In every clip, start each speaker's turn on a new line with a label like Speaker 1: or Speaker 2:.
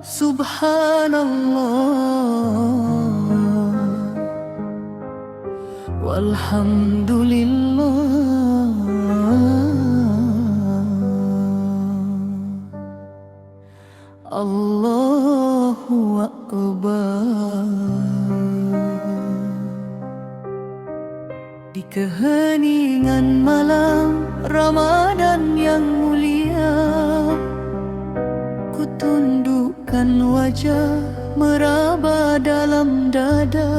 Speaker 1: Subhanallah walhamdulillah, Allahu Akbar. Di keheningan malam Ramadan yang mulia, ku tundukkan wajah meraba dalam dada.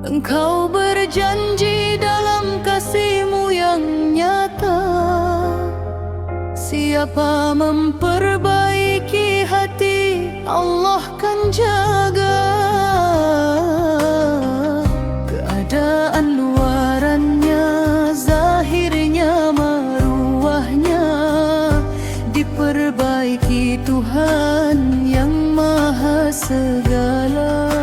Speaker 1: Engkau berjanji dalam kasih-Mu yang nyata, siapa memperbaiki hati, Allah kan jaga. Keadaan luarannya, zahirnya, maruahnya diperbaiki Tuhan yang Maha Segala.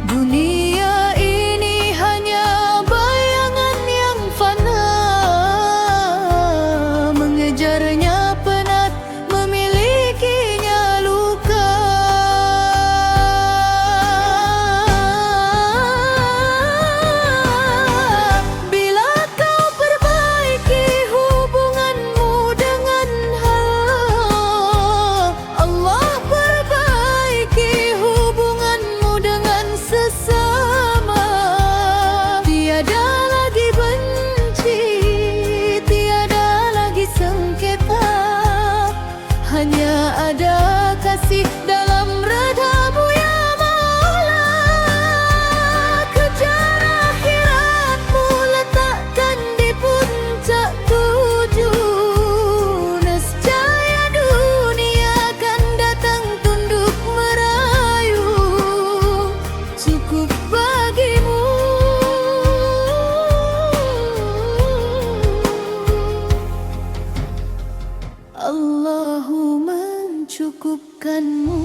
Speaker 1: Dunia ini hanya bayangan yang fana, mengejarnya penat, memilikinya luka. Bila kau perbaiki hubunganmu dengan Allah, Allah perbaiki hubunganmu dengan sesama. Tiada lagi benci, tiada lagi sengketa, hanya ada kasih dalam redha-Mu ya Maula. Kejar akhirat-Mu, letakkan di puncak tuju. Nescaya dunia akan datang tunduk merayu, cukup bagimu. Allahu mencukupkanmu.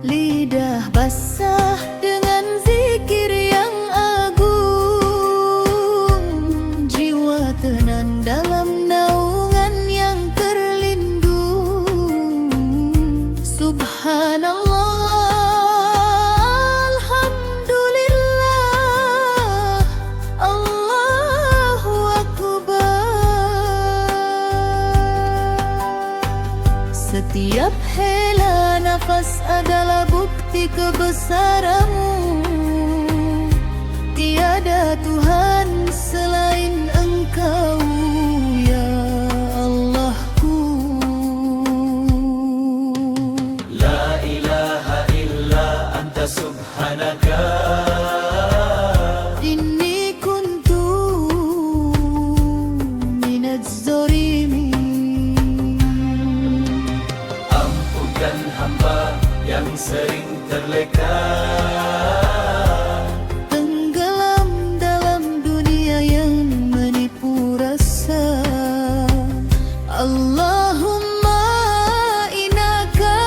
Speaker 1: Lidah basah dengan zikir yang agung, jiwa tenang dalam naungan yang terlindung. Subhanallah, alhamdulillah, Allahu Akbar. Setiap hela nafas adalah bukti kebesaran-Mu. Tiada Tuhan selain Engkau ya Allahku.
Speaker 2: La ilaha illa anta subhanaka,
Speaker 1: Inni kuntu minaz zalimin.
Speaker 2: ampunkan hamba yang sering terleka,
Speaker 1: Tenggelam dalam dunia yang menipu rasa. Allahumma innaka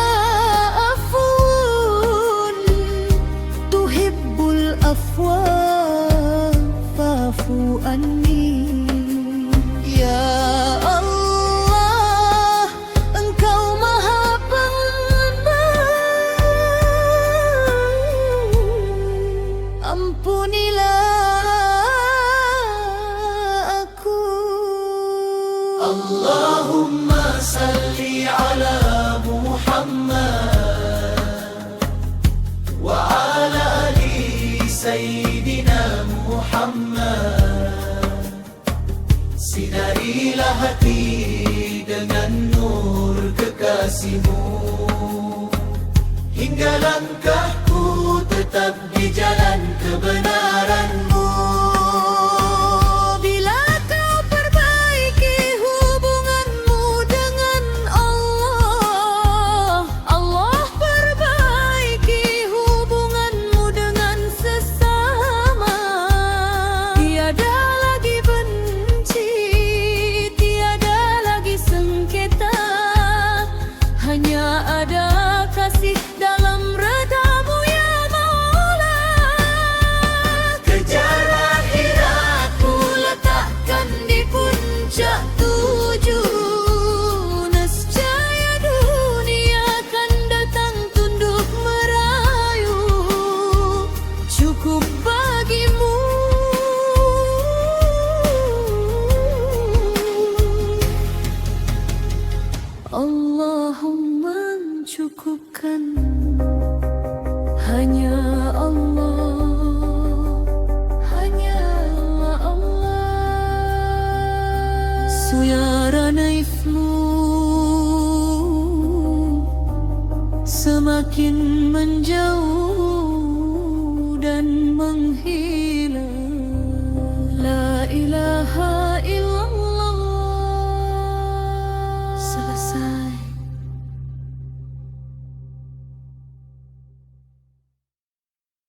Speaker 1: afun tuhibbul afwa fa'fu anni. Ya Allah, Engkau Maha Pengampun, ampunilah aku.
Speaker 2: Allahumma salli ala Muhammad wa ala ali Sayyidina Muhammad. Sinarilah hati dengan nur kekasih-Mu, hingga langkahku tetap di jalan kebenaran-Mu.
Speaker 1: Bila kau perbaiki hubunganmu dengan Allah, Allah perbaiki hubunganmu dengan sesama. Tiada lagi benci, tiada lagi sengketa, hanya ada kasih dalam redha-Mu ya Maula.
Speaker 2: Kejar
Speaker 1: Suyara naifmu semakin menjauh dan menghilang.